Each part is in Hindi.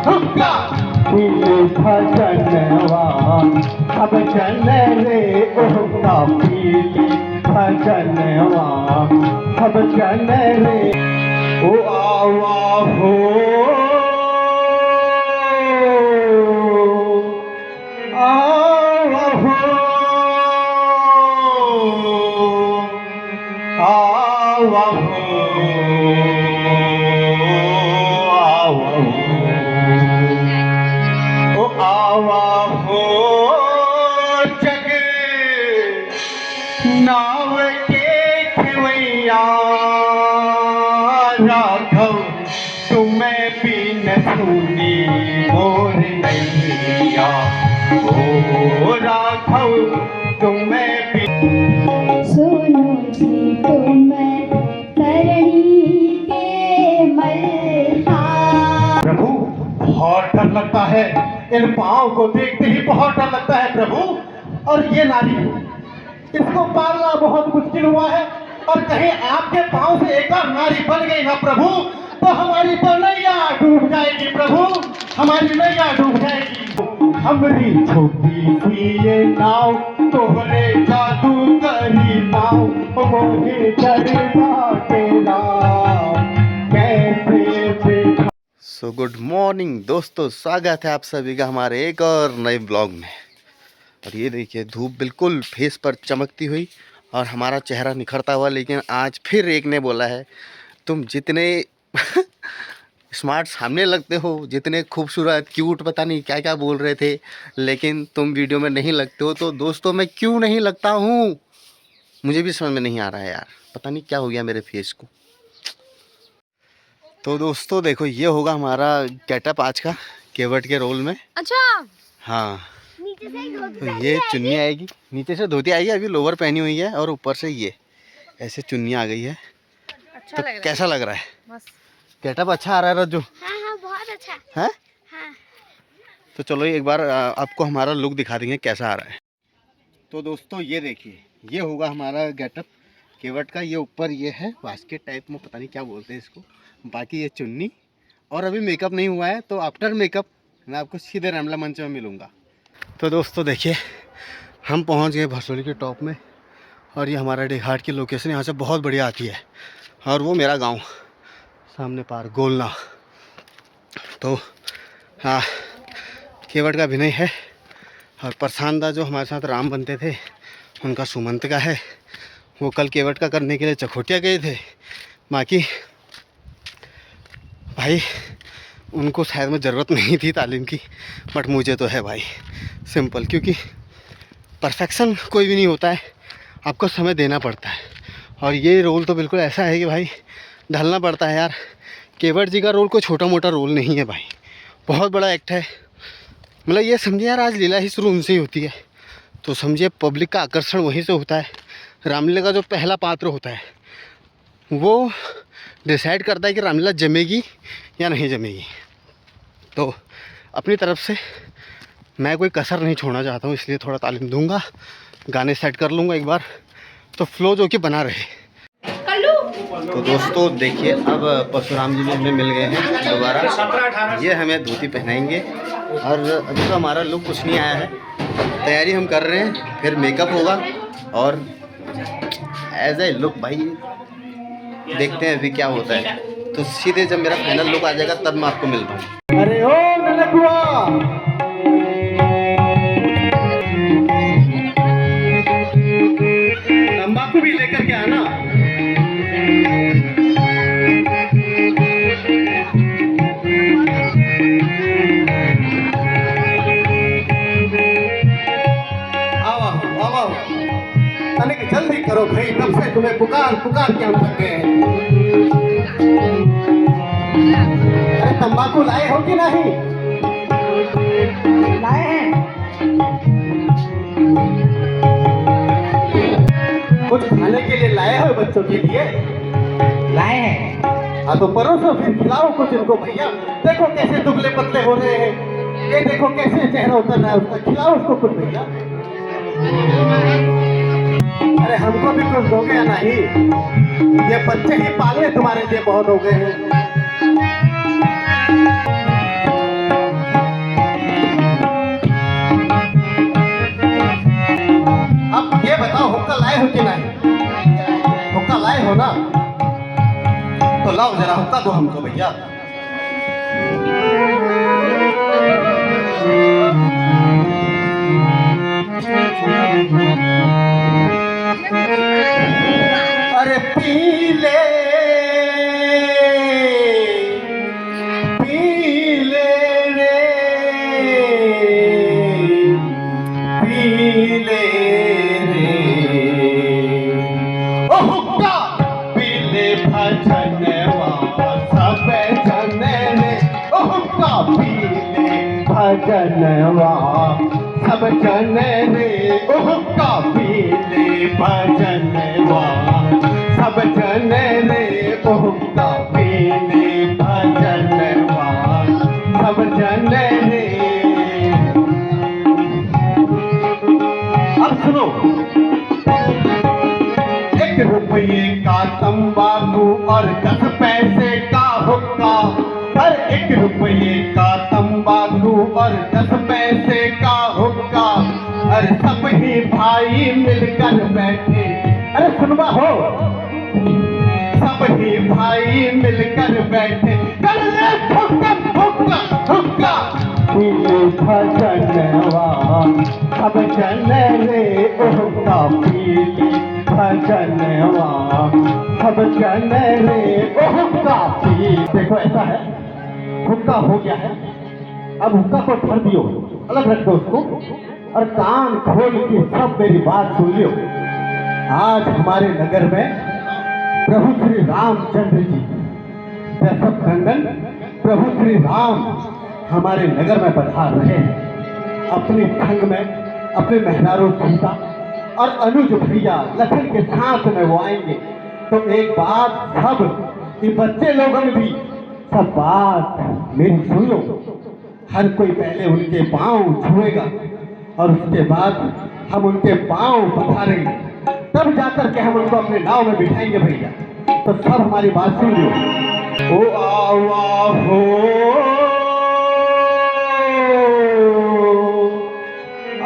हुक्का भजनवा अब चल रे हुक्का पीली भजनवा अब चल रे ओ आवा हो आवा हो आवा हो आवा हो जग नाव के खेवैया राघव तुम्हें भी न सुनी मोर नैया ओ राघव तुम्हें भी सुनो जी तुम्हें तरणी के मल्हार। प्रभु बहुत डर लगता है, इन पाँव को देखते ही बहुत डर लगता है प्रभु। और ये नारी इसको पालना बहुत मुश्किल हुआ है, और कहीं आपके पाँव से एक और नारी बन गई ना प्रभु तो हमारी तो नैया डूब जाएगी प्रभु, हमारी नैया डूब जाएगी। हमारी छोटी सी ये नाव तोहरे जादू करी पाँव मोहे दरबार के नाव कैसे। सो गुड मॉर्निंग दोस्तों, स्वागत है आप सभी का हमारे एक और नए ब्लॉग में। और ये देखिए धूप बिल्कुल फेस पर चमकती हुई और हमारा चेहरा निखरता हुआ। लेकिन आज फिर एक ने बोला है तुम जितने स्मार्ट सामने लगते हो, जितने खूबसूरत क्यूट, पता नहीं क्या क्या बोल रहे थे, लेकिन तुम वीडियो में नहीं लगते हो। तो दोस्तों मैं क्यों नहीं लगता हूँ मुझे भी समझ में नहीं आ रहा है यार, पता नहीं क्या हो गया मेरे फेस को। तो दोस्तों देखो ये होगा हमारा गेटअप आज का केवट के रोल में। अच्छा हाँ, नीचे से तो ये चुन्नी आएगी, नीचे से धोती आएगी, अभी लोवर पहनी हुई है और ऊपर से ये ऐसे चुन्नी आ गई है। अच्छा तो कैसा लग रहा है? मस्त गेटअप अच्छा आ रहा है रज्जू? हाँ हाँ बहुत अच्छा है। हाँ। तो चलो एक बार आपको हमारा लुक दिखा देंगे कैसा आ रहा है। तो दोस्तों ये देखिए ये होगा हमारा गेटअप केवट का। ये ऊपर ये है बास्केट टाइप में, पता नहीं क्या बोलते हैं इसको, बाकी ये चुन्नी। और अभी मेकअप नहीं हुआ है, तो आफ्टर मेकअप मैं आपको सीधे रमला मंच में मिलूँगा। तो दोस्तों देखिए हम पहुंच गए भरसोली के टॉप में, और ये हमारा डिघाट की लोकेशन यहाँ से बहुत बढ़िया आती है। और वो मेरा गांव सामने पार गोलना। तो हाँ केवट का अभिनय है, और प्रशांत जो हमारे साथ राम बनते थे उनका सुमंत का है। वो कल केवट का करने के लिए चकोटिया गए थे, बाकी भाई उनको शायद में ज़रूरत नहीं थी तालीम की, बट मुझे तो है भाई सिंपल। क्योंकि परफेक्शन कोई भी नहीं होता है, आपको समय देना पड़ता है। और ये रोल तो बिल्कुल ऐसा है कि भाई ढलना पड़ता है यार। केवट जी का रोल कोई छोटा मोटा रोल नहीं है भाई, बहुत बड़ा एक्ट है। मतलब ये समझिए यार आज लीला ही शुरू उनसे ही होती है, तो समझिए पब्लिक का आकर्षण वहीं से होता है। रामलीला का जो पहला पात्र होता है वो डिसाइड करता है कि रामलीला जमेगी या नहीं जमेगी। तो अपनी तरफ से मैं कोई कसर नहीं छोड़ना चाहता हूँ, इसलिए थोड़ा तालीम दूंगा, गाने सेट कर लूँगा एक बार, तो फ्लो जो कि बना रहे। तो दोस्तों देखिए अब परशुराम जी हमें मिल गए हैं दोबारा। ये हमें धोती पहनाएंगे, और अभी तो हमारा लुक कुछ नहीं आया है, तैयारी हम कर रहे हैं, फिर मेकअप होगा। और एज ए लुक भाई देखते हैं अभी क्या होता है। तो सीधे जब मेरा फाइनल लुक आ जाएगा तब मैं आपको मिलता हूँ। अरे ओ ननकुआ तंबाकू भी लेकर के आना। आओ अरे जल्दी करो भाई, कब से तुम्हें पुकार पुकार के हम थक गए हैं। अरे तंबाकू लाए हो कि नहीं? लाए हैं। कुछ खाने के लिए लाए हो बच्चों के लिए? लाए हैं। हाँ तो परोसो फिर खिलाओ कुछ इनको भैया। देखो कैसे दुबले पतले हो रहे हैं, ये देखो कैसे चेहरा उतर रहा है उसका, खिलाओ उसको कुछ भैया। अरे हमको भी कुछ दोगे या नहीं? ये बच्चे ही पाले तुम्हारे लिए बहुत हो गए हैं। लाओ जरा हुक्का दो हमको भैया। अरे पी ले रे, पी ले रे, ओ हुक्का पी ले भजनवा सब जन रे, ओ हुक्का पी ले भजनवा सब जन रे, ओ हुक्का पी ले भजनवा सब जन रे, ओ हुक्का पी ले भजनवा सब जन रे। अब सुनो, 1 रुपये का तंबाकू और 10 पैसे का हुक्का, हर 1 रुपये का तंबाकू और 10 पैसे का हुक्का, अरे सब ही भाई मिलकर बैठे, अरे सुनवा हो, सब ही भाई मिलकर बैठे, कर ले हुक्का हुक्का हुक्का, भजनवा सब जन रे, हुक्का पी ले भजनवा सब जन रे, हुक्का पी। देखो ऐसा है, हुक्का हो गया है, अब हुक्का को भर दियो, अलग रख दो उसको, और कान खोल के सब मेरी बात सुन लियो। आज हमारे नगर में प्रभु श्री रामचंद्र जी दशरथ नंदन प्रभु श्री राम हमारे नगर में पधार रहे हैं। अपने संग में अपने मेहरारू सीता और अनुज भैया लखन के साथ में वो आएंगे। तो एक बात सब ये बच्चे लोगों ने भी सब बात मेरी सुन लो। हर कोई पहले उनके पांव छुएगा और उसके बाद हम उनके पांव पधारेंगे, तब जाकर के हम उनको अपने नाव में बिठाएंगे भैया। तो सब हमारी बात सुन लो। ओ आवा हो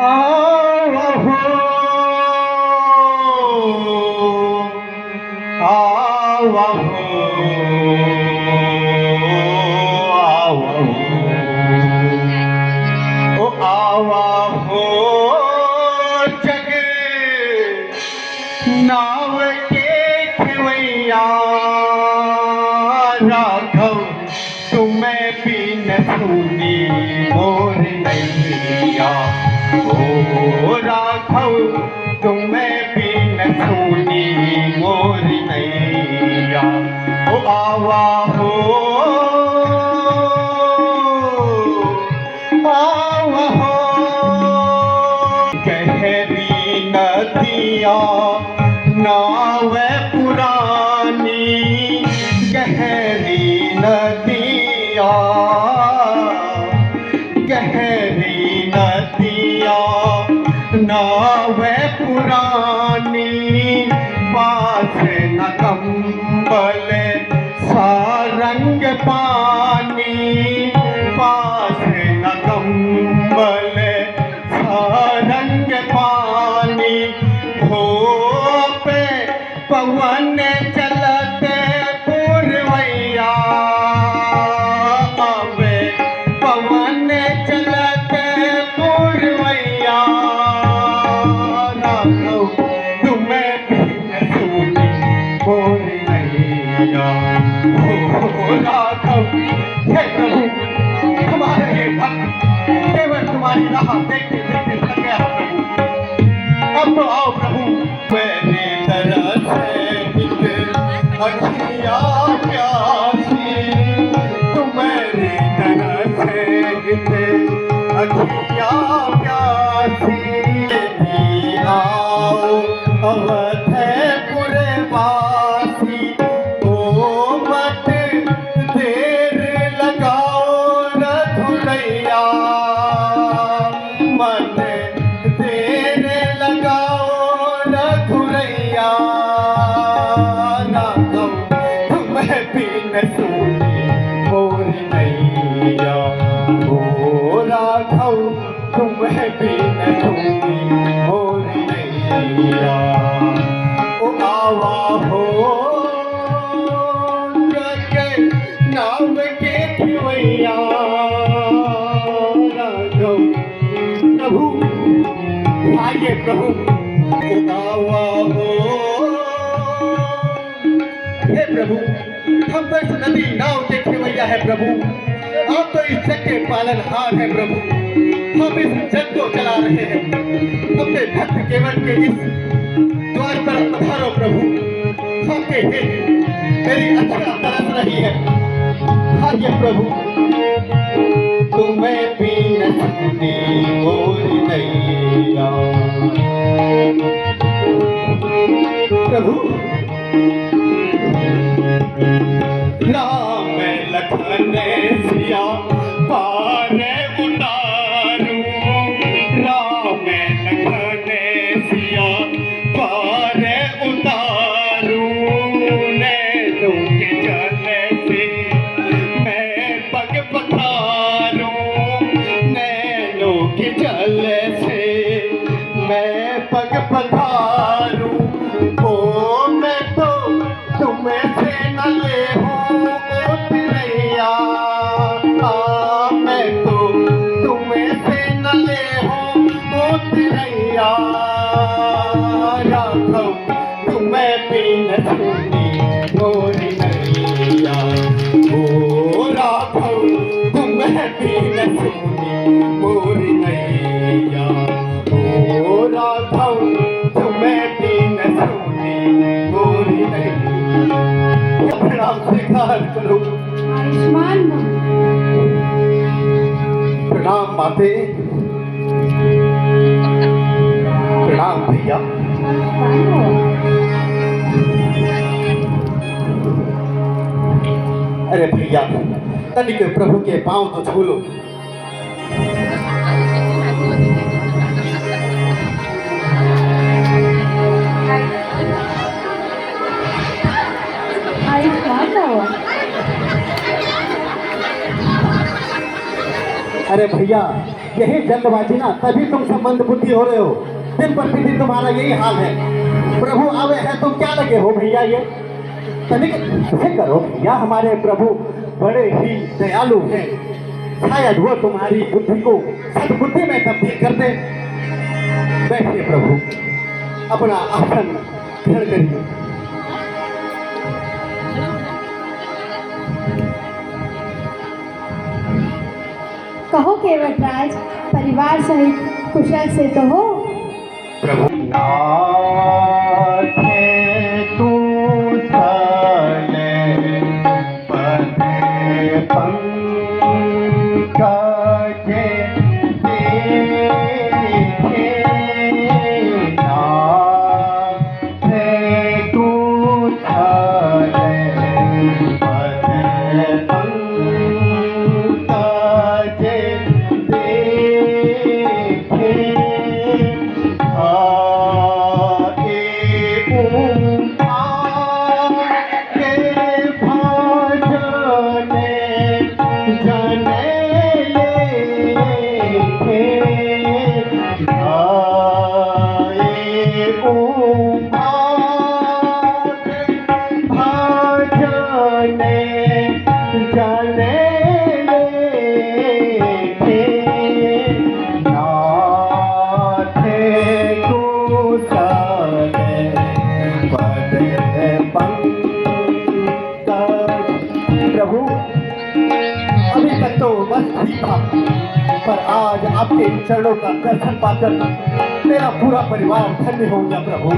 आवा हो आवा हो आवा हो, ओ आवा हो जग नाव के खेवैया, राघव तुम्हें भी न सुनी मोर नैया, ओ राघव तुम्हें भी न सुनी मोर नैया, ओ आवा हो आवा हो। गहरी नदिया नाव पुरानी, गहरी नदिया गहरी नदिया नाव पुरानी, पास न कंबल सारंग पानी, पास न कंबल सारंग पानी, हो पे पवन चलते पुरवैया, आवे पवन चलते पुरवैया, राघव तुम्हें भी न सुनी मोर नैया, हो राघव। हे प्रभु तुम्हारे ये भक्त केवल तुम्हारी राह देखते देखते थक गया प्रभु, अब तो आओ प्रभु। मेरे तरस अखिया प्यासी, तुम्हारे तरस अखिया प्यासी, आओ अवधपुर वासी, ओ मत देर लगाओ रघुरैया, मन देर लगाओ रघुरैया, राघव तुम्हें भी न सुनी मोर नैया, ओ राघव तुम्हें भी न सुनी नैया राघव। प्रभु आइए प्रभु, उदावा हो। हे प्रभु, हम तो इस नदी नाव के खेवैया है प्रभु, आप तो इस जग के पालनहार है प्रभु। हम इस जग को चला रहे हैं, अपने भक्त केवल के इस द्वार पर पधारो प्रभु। आपके हेतु मेरी अच्छा तरस रही है। आइए प्रभु, तुम्हें भी न सकती मोरी नैया। प्रभु राम लखन सिया पार उतारू, राम लखन सिया पार उतारू। नैनों के जल से मैं पग पखारूं, नैनों के जल से मैं पग पखारूं। ओ मैं तो तुम्हें से न ले हूँ उतरैया, मैं तो तुम्हें से न ले हूँ उतरैया। राघव तुम्हें भी न सुनी मोरी नैया, ओ राघव तुम्हें भी न सुनी मोरी नैया, ओ राघव तुम्हें भी न सुनी मोरी नैया। प्रणाम स्वीकार करो। आयुष्मान भव। प्रणाम माते, प्रणाम भैया। अरे भैया, तनिक प्रभु के पांव तो छू लो। आयुष्मान भव। अरे भैया, यही जल्दबाजी ना, तभी तुम सब मंदबुद्धि हो रहे हो। दिन प्रतिदिन तुम्हारा यही हाल है। प्रभु आवे हैं तुम क्या लगे हो भैया? ये तनिक ऐसे करो भैया, हमारे प्रभु बड़े ही दयालु हैं, शायद वो तुम्हारी बुद्धि को सद्बुद्धि में तब्दील कर दे। बैठिए प्रभु, अपना आसन ग्रहण करिए। कहो केवटराज, परिवार सहित कुशल से तो हो? प्रभु नाथ तू चले पदे पंकज देखे, नाथ तू चले पदे पंकज देखे। प्रभु अभी तक तो बस ठीक था, पर आज आपके चरणों का दर्शन पाकर मेरा पूरा परिवार धन्य हो गया प्रभु।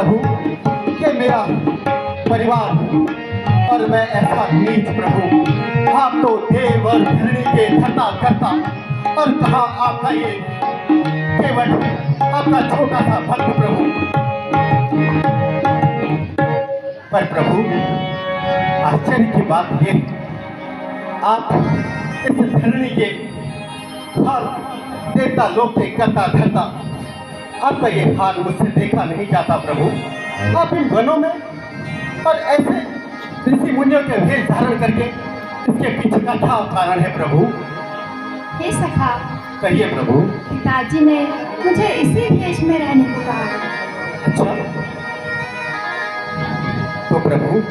प्रभु ये मेरा परिवार और मैं ऐसा नीच प्रभु। आप तो देव और धरणी के धरता करता और कहा आपका ये केवल आपका छोटा सा भक्त प्रभु। पर प्रभु आश्चर्य की बात ये आप इस धरणी के हाल देवता लोक के करता धरता आपका ये हाल मुझसे देखा नहीं जाता प्रभु। आप इन वनों में और ऐसे ऋषि मुनियों के भेष धारण करके इसके पीछे का क्या कारण है प्रभु? हे सखा, कहिए प्रभु। पिताजी ने मुझे इसी भेष में रहने को कहा। अच्छा, तो प्रभु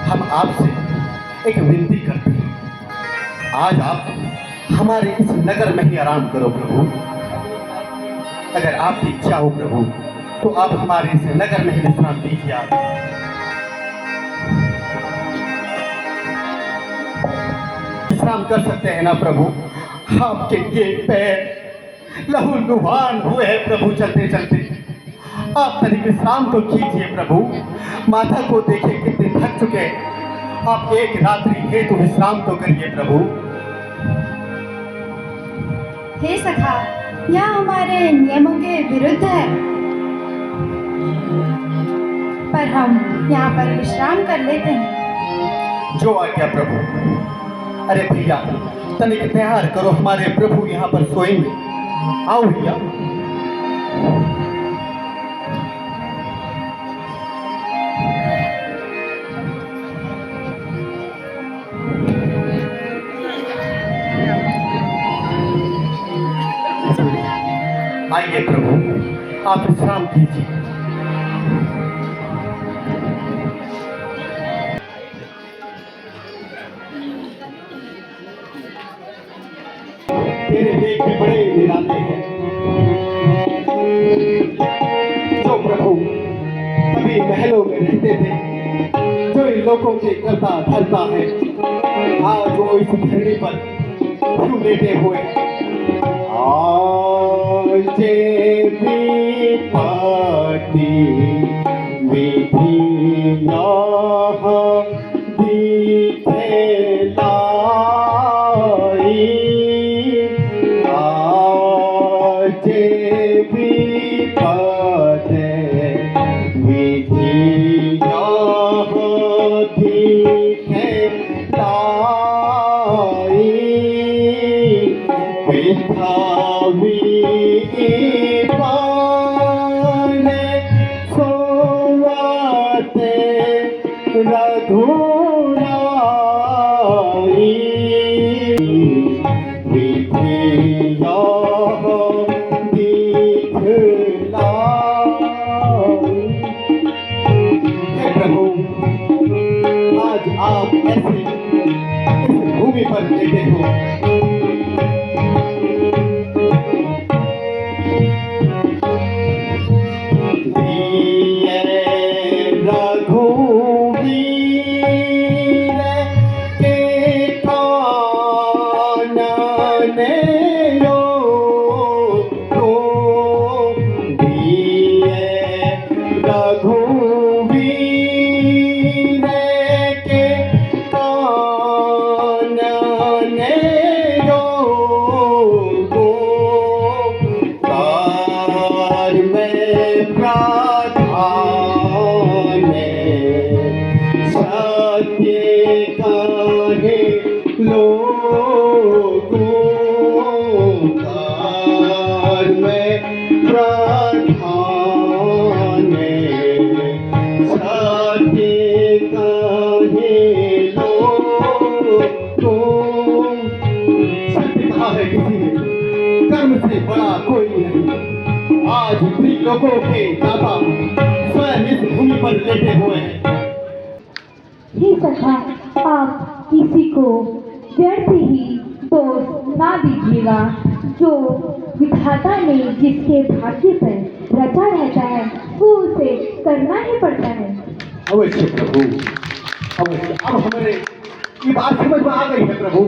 हम आपसे एक विनती करते हैं, आज आप हमारे इस नगर में ही आराम करो प्रभु। अगर आपकी इच्छा हो प्रभु तो आप हमारे इस नगर में ही विश्राम दीजिए। आप विश्राम कर सकते हैं ना प्रभु? आपके ये पैर लहू लुहान हुए हैं प्रभु चलते चलते। आप तनिक विश्राम तो कीजिए प्रभु। माता को देखे कितने थक चुके हैं। आप एक रात्रि हेतु विश्राम तो करिए प्रभु। हे सखा, यह हमारे नियमों के विरुद्ध है, पर हम यहाँ पर विश्राम कर लेते हैं। जो आज्ञा प्रभु। अरे भैया तनिक तैयार करो, हमारे प्रभु यहाँ पर सोएंगे। आओ भैया। आइए प्रभु, आप विश्राम कीजिए। तेरे देख भी बड़े निराले हैं जो प्रभु अभी महलों में रहते थे, जो इन लोगों के करता धरता है, आज वो इस धरनी पर क्यों लेटे हुए? आज भी पाटी विधि आप ऐसे इस भूमि पर लेटे हो। कर्म से बड़ा कोई नहीं। आज भी लोगों के दाता स्वयं इस भूमि पर लेटे हुए हैं। हे सखा, आप किसी को व्यर्थ ही दोष ना दीजिएगा। जो विधाता ने जिसके भाग्य पर रचा रहता है वो उसे करना ही पड़ता है। अवश्य प्रभु, अवश्य। अब हमारे ये बात समझ में आ गई है प्रभु,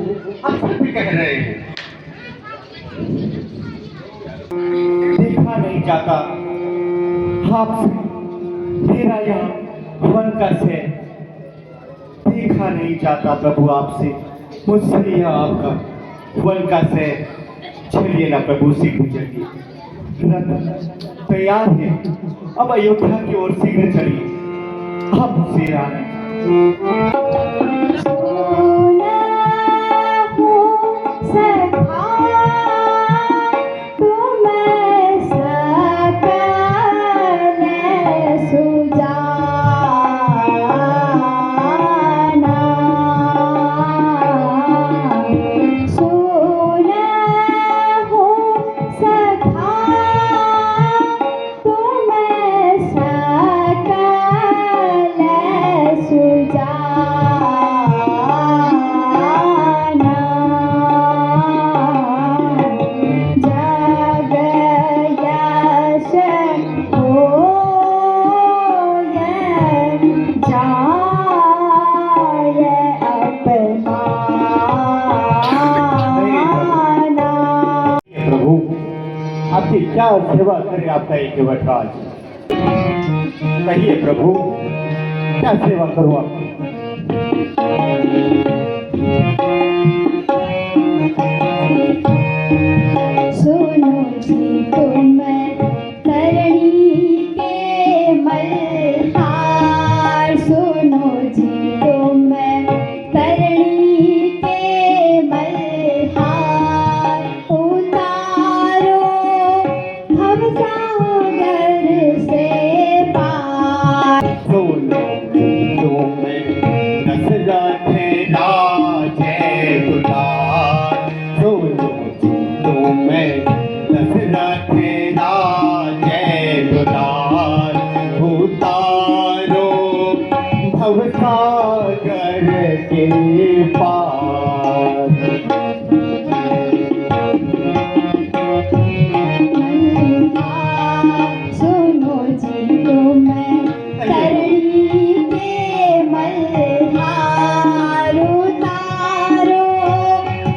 आप सत्य कह रहे हैं। देखा नहीं जाता आपसे मेरा यहाँ वन का से देखा नहीं जाता प्रभु आपसे, मुझसे यह आपका वन का से। चलिए ना प्रभु, शीघ्र चलिए, रथ तैयार है, अब अयोध्या की ओर शीघ्र चलिए। आप उसे आने प्रभु, आपकी क्या सेवा करे आपका एक वटराज। कहिए प्रभु, क्या सेवा करूं आपकी। सुनो जी तुम तरणी के मल्हार, सुनो जी तुम तरणी के मल्हार, उतारो भवसागर से पार। सुनो तुम दशरथ राजे दुलार, सुनो तुम दशरथ राजे दुलार, उतारो भवसागर के पार। सुनो जी तुम तरणी के मल्हार, उतारो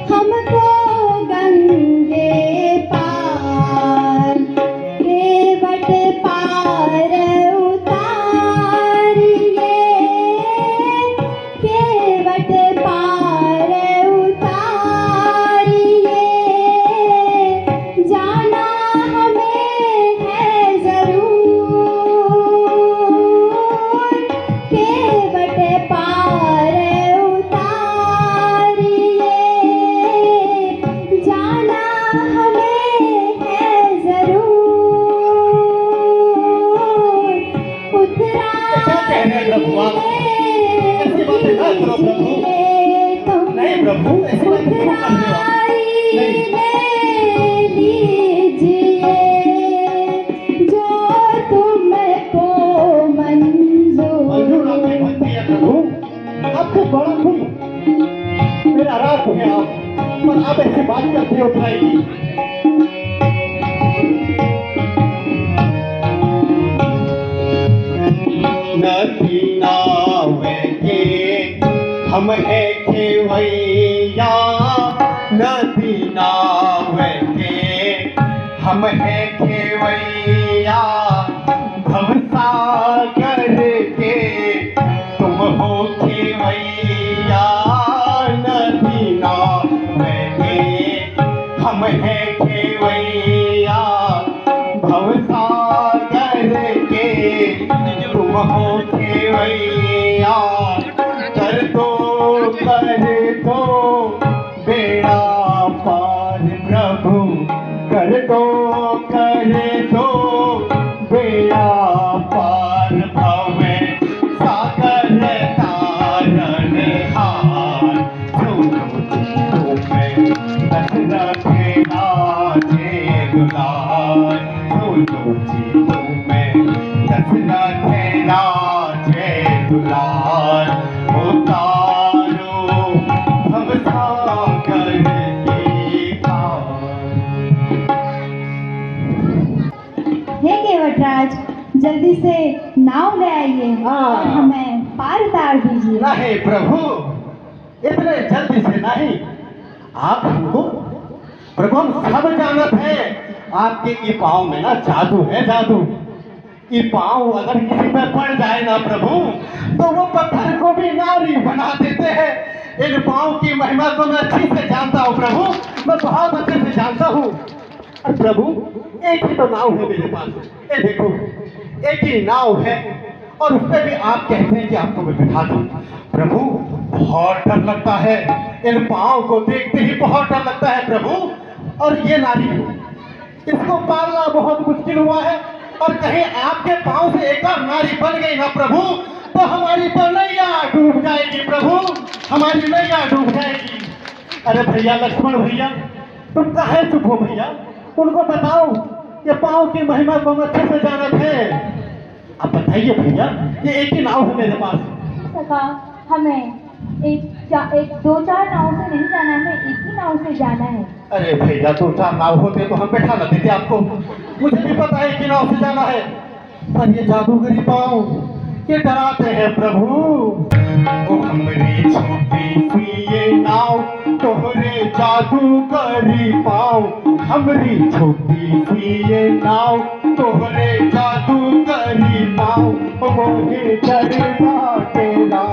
हमको गंगे पार, केवट पार उतारिए, केवट पार उतारिए, जाना हमें है जरूर, केवट पार उतारिए, जाना हमें है जरूर, क्या कह रहे हैं प्रभु आप? ऐसी बातें ना करो प्रभु। नहीं प्रभु, ऐसी बातें क्यों कर रहे हो आप? नहीं। लीजिए जो तुमको मंजूर आपकी भक्ति है प्रभु, आपको बड़ा नहीं, मेरा रात है आप, पर आप ऐसी बात करते हो उठाएगी। नदी नावे के हम है खेवैया, नदी नावे के हम है खेवैया, भवसागर के तुम हो खेवैया, नदी नावे के हम है खेवैया, भवसागर के तुम हो खेवैया, कर दो बेड़ा पार प्रभु, कर दो बेड़ा पार भवे सागर तारन हार। सुनो तुम्हें दशरथ राजे दुलार, सुनो तुम्हें दशरथ राजे दुलार, उतारो भवसागर के पार। हे केवटराज, जल्दी से नाव ले आइए और हमें पार उतार दीजिए। नहीं प्रभु, इतने जल्दी से नहीं। आप हमको प्रभु, हम सब जानत हैं आपके ये पाँव में ना जादू है, जादू। ये पाँव अगर किसी पे पड़ जाए ना प्रभु, तो वो पत्थर को भी नारी बना देते हैं। इन पाँव की महिमा को मैं अच्छी से जानता हूँ प्रभु, मैं बहुत अच्छे से जानता हूँ। और प्रभु, एक ही तो नाव है मेरे पास, ये देखो, एक ही नाव है, और उस पर भी आप कहते हैं कि आपको मैं बिठा दूं। प्रभु, बहुत डर लगता है, इन पाँव को देखते ही बहुत डर लगता है प्रभु। और ये नारी, इसको पालना बहुत मुश्किल हुआ है, और कहीं आपके पाँव से एक और नारी बन गई ना प्रभु, तो हमारी तो नैया डूब जाएगी प्रभु, हमारी नैया डूब जाएगी। अरे भैया लक्ष्मण भैया, तुम काहे चुप हो भैया, उनको बताओ, ये पाँव की महिमा को हम अच्छे से जानते हैं। आप बताइए भैया, ये एक ही नाव है मेरे पास। सखा, हमें एक दो चार नाव से नहीं जाना, हमें एक ही नाव से जाना है। अरे भैया, दो चार नाव होते तो हम बैठा न देते आपको, मुझे भी पता है कि नाव से जाना है, पर ये जादूगरी पाँव ये डराते हैं प्रभु। ओ हमरी छोटी सी ये नाव, तोहरे जादूगरी पाँव, हमरी छोटी सी ये नाव, तोहरे जादूगरी पाँव, मोहे डरना तेरा,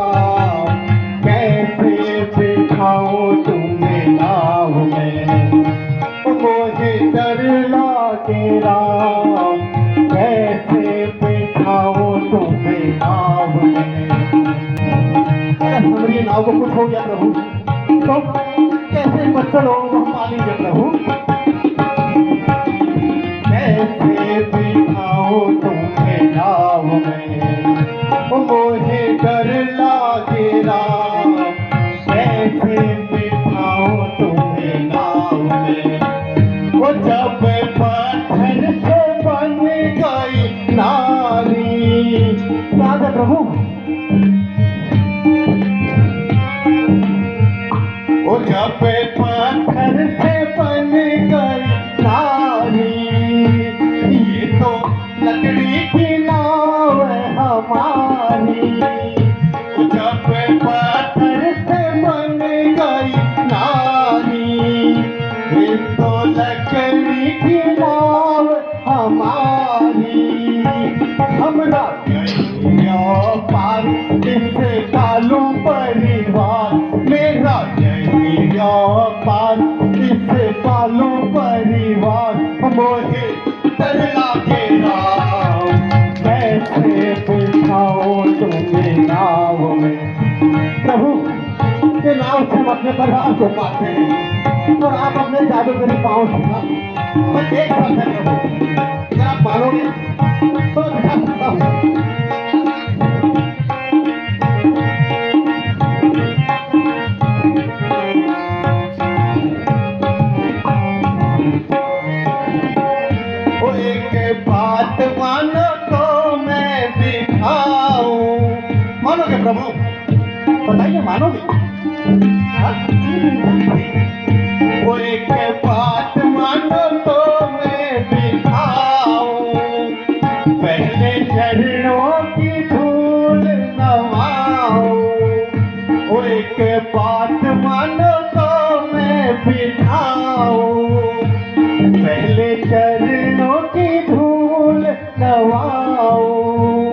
कैसे बिठाऊं तुम्हें नाव में, मोहे डर लागेरा, कैसे बिठाऊं तुम्हें नाव में। अगर हमारी नाव को कुछ हो गया प्रभु, तो कैसे बच्चे लोगों को हम पालेंगे प्रभु, कैसे बिठाऊं तुम्हें नाव में, मोहे डर लागेरा, कैसे बिठाऊं तुम्हें नाव में। वो जब पत्थर से बन गई नारी, याद है प्रभु, वो जब पत्थर से बन गई नारी, ये तो लकड़ी की नाव है हमारी, वो जब पत्थर से बन गई नारी, ये तो लकड़ी की नाव हमारी, हमरा यही पार, इससे पालू परिवार, मेरा यही पार, इससे पालू परिवार, मोहे डर लागेरा, कैसे बिठाओ तुम्हें नाव में। प्रभु, ये नाव से हम अपने परिवार को पाते हैं, और आप अपने जादूगरी पाँव सुना, मैं एक बात है प्रभु, अगर आप मानोगे तो मैं बिठा सकता हूँ। ओ एक बात मानो तो मैं बिठाऊं, मानोगे प्रभु, बताइए मानोगे? हाँ? वो एक बात मानो तो मैं बिठाऊं, पहले चरणों की धूल नवाऊं, वो एक बात मानो तो मैं बिठाऊं, पहले चरणों की धूल नवाऊं।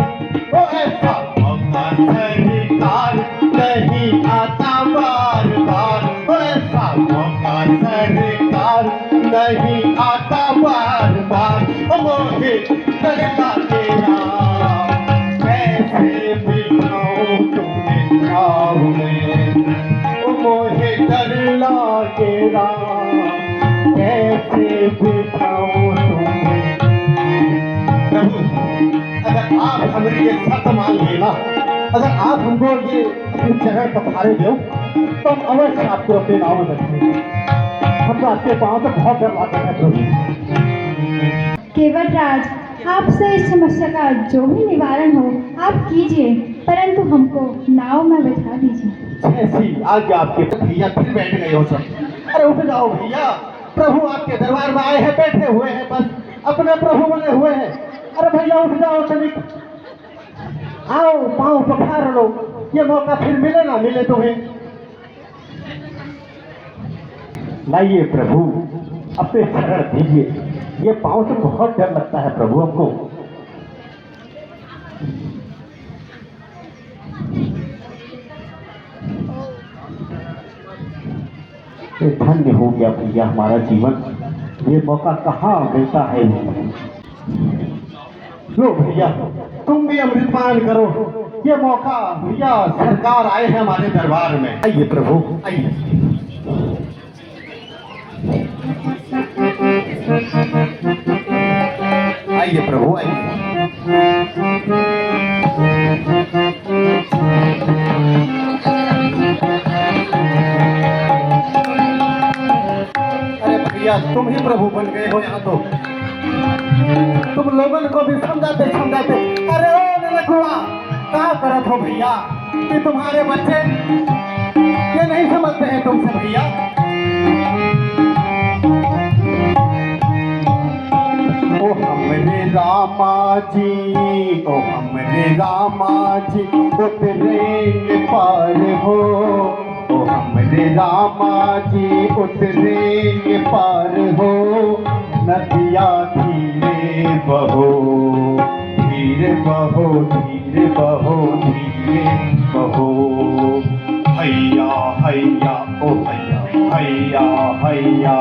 ओ ऐसा मौका सरकार नहीं आता बार बार, ओ ऐसा मौका सरकार नहीं आता बार बार, ओ मोहे डर लागेरा, कैसे बिठाऊं तुम्हें नाव में, ओ मोहे डर लागेरा, कैसे बिठाऊं तुम्हें। प्रभु, अगर आप हमारी ये शर्त मान लेना, अगर आप हमको ये अपने चरण पखारे दो, तो हम अवश्य आपको अपने नाव में रखेंगे। हमको आपके पाँव से बहुत डर आता है प्रभु। केवटराज, आपसे इस समस्या का जो भी निवारण हो आप कीजिए, परंतु हमको नाव में बैठा दीजिए। जैसी आज्ञा आपके। भैया फिर बैठ गए हो सब, अरे उठ जाओ भैया, प्रभु आपके दरबार में आए हैं, बैठे हुए हैं, बस अपने प्रभु बने हुए हैं। अरे भैया उठ जाओ, चलिए आओ, पाँव पखार लो, ये मौका फिर मिले ना मिले तुम्हें। लाइए प्रभु, अपने शरण दीजिए, ये पाँव से बहुत डर लगता है प्रभु हमको। ये धन्य हो गया भैया हमारा जीवन। ये मौका कहाँ मिलता है। लो भैया तुम भी अमृतपान करो। ये मौका भैया सरकार आए हैं हमारे दरबार में। आइए प्रभु आइए। आइए प्रभु आइए। अरे भैया तुम ही प्रभु बन गए हो यहाँ तो। तुम लोगों को भी समझाते समझाते। अरे ओ लखुआ क्या करत हो भैया कि तुम्हारे बच्चे ये नहीं समझते हैं तुमसे भैया। ओ हमरे रामा जी, ओ हमरे रामा जी उतरेंगे पार हो। ओ हमरे रामा जी उतरेंगे पार हो। नदिया धीरे बहो, धीरे बहो, धीरे बहो, धीरे बहो। हैया हैया ओ हैया हैया हैया।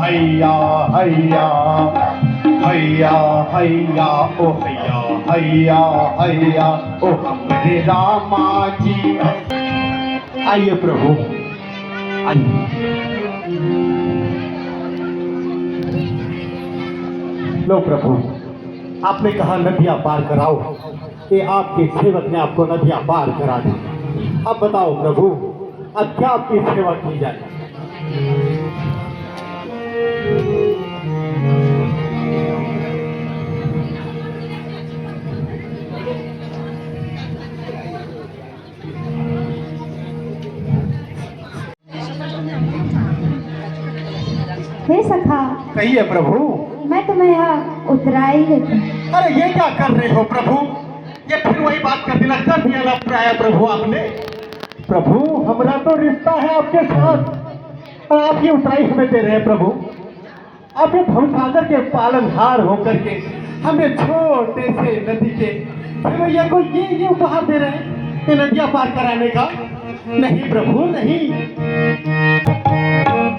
हैया हैया हैया हैया ओ हैया हैया हैया ओ हमरे रामा जी। आइए प्रभु आइए। लो प्रभु आपने कहा नदियां पार कराओ। ये आपके सेवक ने आपको नदियां पार करा दी। अब बताओ प्रभु अब क्या आपकी सेवा की जाए। हे सखा कहिए प्रभु। मैं तुम्हें यहाँ उतराई लेती हूँ। अरे ये क्या कर रहे हो प्रभु। ये फिर वही बात कर देना कर दिया ना प्राय प्रभु आपने। प्रभु हमारा तो रिश्ता है आपके साथ और आप ये उतराई हमें दे रहे हैं प्रभु। आप ये भवसागर के पालनहार होकर के हमें छोटे से नदी के भैया को ये उपहार दे रहे हैं ये नदियां पार कराने का। नहीं प्रभु नहीं।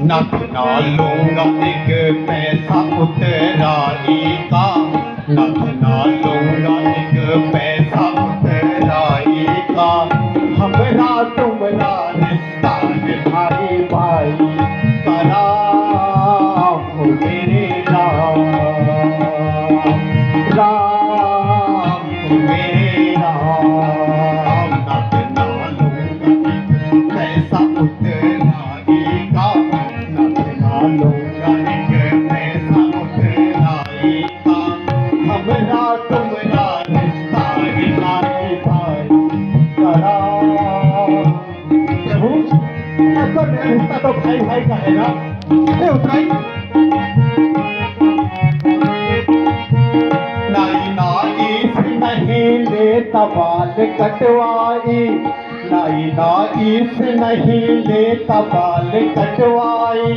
नथ ना लूंगा एक पैसा उतराई का। नथ ना लूंगा एक पैसा उतराई का। हमरा तुमरा रिश्ता भाई भाई करा मेरे राम राम मेरे राम। नथ ना लूंगा एक पैसा उतराई का। नथ ना लूंगा एक पैसा उतराई का। हमरा तुमरा रिश्ता भाई भाई करा। प्रभु आपका रिश्ता तो भाई भाई का है ना। उतराई नाई नाई से नहीं लेता बाल कटवाई। नाई नाई से नहीं लेता बाल कटवाई।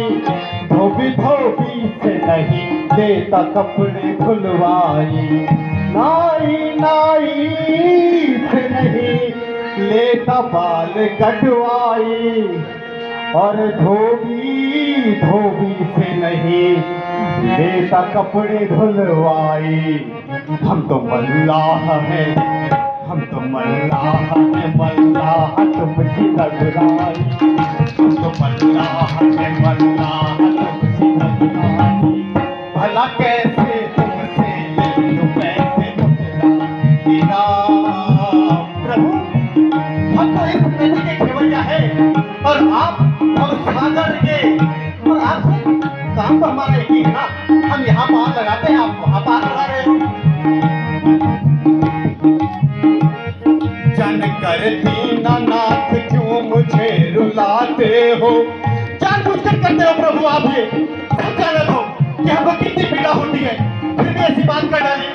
धोबी धोबी से नहीं देता कपड़े धुलवाई। नाई नाई से नहीं लेता बाल कटवाई और धोबी धोबी से नहीं लेता कपड़े धुलवाई। हम तो मल्लाह हैं, हम तो मल्लाह हैं, मल्लाह तुमसे घबराई। हम तो मल्लाह हैं, मल्लाह तुमसे घबराई। भला कैसे तुमसे ले लूं पैसे मुकरा प्रभु। हम तो इस नदी के खेवैया है और आप और सागर के, और आपसे काम तो हमारा एक ही है ना। हम यहाँ पार लगाते हैं, आप वहाँ पार लगा रहे हो। जन कर दीनानाथ क्यों मुझे रुलाते हो। जानबूझकर करते हो प्रभु आप ये, सब जानते हो कि हमको कितनी पीड़ा होती है, फिर भी ऐसी बात कर डाली।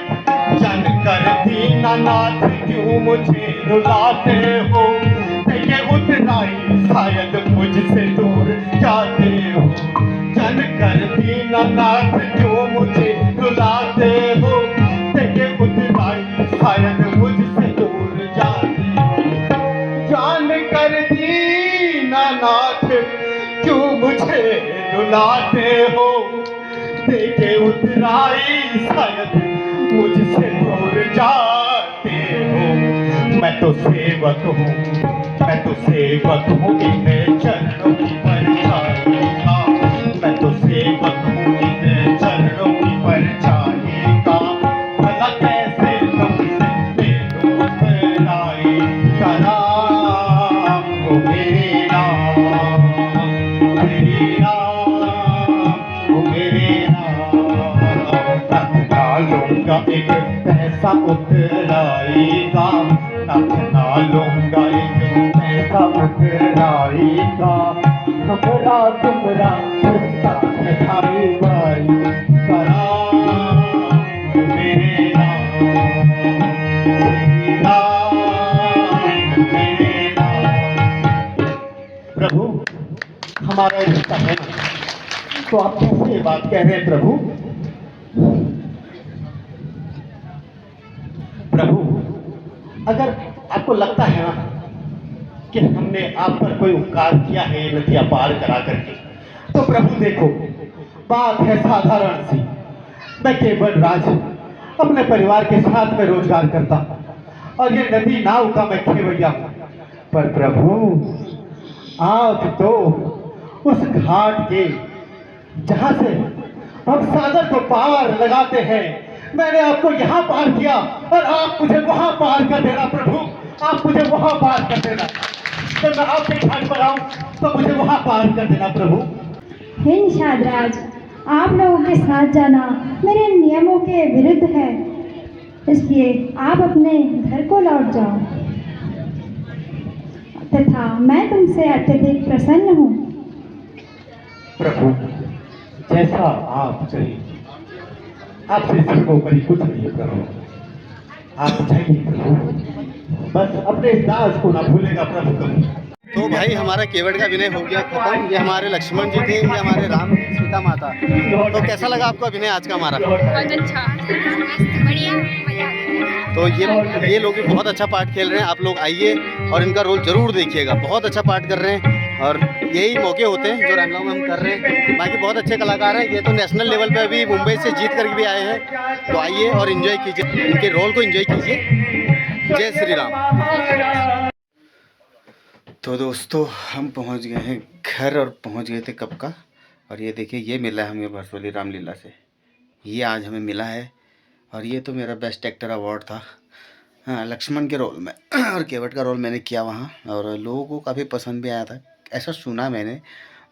जन कर दीनानाथ क्यों मुझे रुलाते हो। ये उतराई शायद मुझसे दूर जाते हो। जन कर दीनानाथ क्यों मुझे रुलाते हो। ये उतराई शायद मुझसे दूर जाते हो। जान कर दीनानाथ क्यों मुझे रुलाते हो। देखे उतराई शायद मुझसे दूर जाते हो। मैं तो सेवक हूँ, मैं तो सेवक हूँ इन चरणों की परछाई का। मैं तो सेवक हूँ इन चरणों की परछाई का। भला कैसे तुमसे ले लूं पराई का नाम। वो मेरे नाम, मेरे नाम, वो मेरे नाम। रखना लूंगा एक पैसा उतराएगा, रखना लूंगा एक पैसा उतराएगा। हमरा तुमरा रिश्ता है भाई भाई का नाम। मेरे नाम, मेरे नाम, मेरे नाम। प्रभु हमारा रिश्ता है ना, तो आप कैसे ये बात कह रहे हैं प्रभु। प्रभु अगर आपको लगता है ना कि हमने आप पर कोई उपकार किया है ये नदियां पार करा करके, तो प्रभु देखो बात है साधारण सी। मैं केवल राज अपने परिवार के साथ में रोजगार करता और ये नदी नाव का मैं खेवैया हूं। पर प्रभु आप तो उस घाट के जहां से हम सागर को पार लगाते हैं, मैंने आपको यहाँ पार किया और आप मुझे वहां पार कर देना प्रभु। आप मुझे वहां पार कर देना, जब मैं आपके घाट पर आऊं तो मुझे वहां पार कर देना प्रभु। हे निषाद राज, आप लोगों के साथ जाना मेरे नियमों के विरुद्ध है, इसलिए आप अपने घर को लौट जाओ। तथा मैं तुमसे अत्यधिक प्रसन्न हूँ। प्रभु जैसा आप चाहिए, आपसे सर्वोपरि कुछ नहीं है प्रभु। आप चाहिए प्रभु, बस अपने दास को ना भूलेगा प्रभु कभी। तो भाई हमारा केवट का विनय हो गया खत्म। ये हमारे लक्ष्मण जी थे, ये हमारे राम सीता माता। तो कैसा लगा आपको अभिनय आज का हमारा? बहुत अच्छा, मस्त, बढ़िया, मजा आ गया। तो ये लोग भी बहुत अच्छा पार्ट खेल रहे हैं। आप लोग आइए और इनका रोल जरूर देखिएगा, बहुत अच्छा पार्ट कर रहे हैं। और यही मौके होते हैं जो रामलाव में हम कर रहे हैं। बाकी बहुत अच्छे कलाकार हैं, ये तो नेशनल लेवल पे अभी मुंबई से जीत करके भी आए हैं। तो आइए और इन्जॉय कीजिए, इनके रोल को इन्जॉय कीजिए। जय श्री राम। तो दोस्तों हम पहुंच गए हैं घर और पहुंच गए थे कब का। और ये देखिए ये मिला है हमें बरसोली रामलीला से, ये आज हमें मिला है। और ये तो मेरा बेस्ट एक्टर अवार्ड था, हाँ, लक्ष्मण के रोल में। और केवट का रोल मैंने किया वहाँ, और लोगों को काफ़ी पसंद भी आया था, ऐसा सुना मैंने।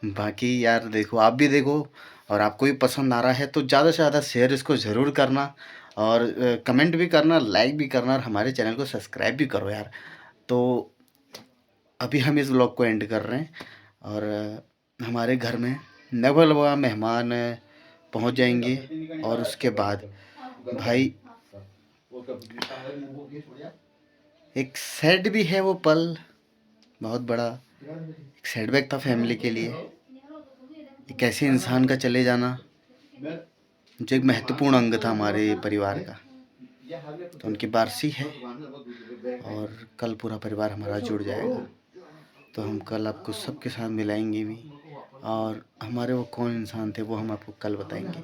बाकी यार देखो, आप भी देखो, और आपको भी पसंद आ रहा है तो ज़्यादा से ज़्यादा शेयर इसको ज़रूर करना, और कमेंट भी करना, लाइक भी करना, और हमारे चैनल को सब्सक्राइब भी करो यार। तो अभी हम इस व्लॉग को एंड कर रहे हैं, और हमारे घर में नवलवा मेहमान पहुंच जाएंगे। और उसके बाद भाई एक सैड भी है वो पल, बहुत बड़ा एक सेटबैक था फैमिली के लिए। एक ऐसे इंसान का चले जाना जो एक महत्वपूर्ण अंग था हमारे परिवार का। तो उनकी बारसी है, और कल पूरा परिवार हमारा जुड़ जाएगा। तो हम कल आपको सबके साथ मिलाएंगे भी, और हमारे वो कौन इंसान थे वो हम आपको कल बताएंगे।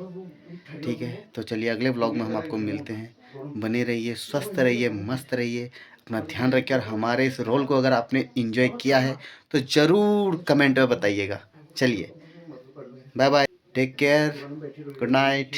ठीक है, तो चलिए अगले ब्लॉग में हम आपको मिलते हैं। बने रहिए, स्वस्थ रहिए, मस्त रहिए, अपना ध्यान रखिए। और हमारे इस रोल को अगर आपने एंजॉय किया है तो ज़रूर कमेंट में बताइएगा। चलिए, bye bye, take care, good night.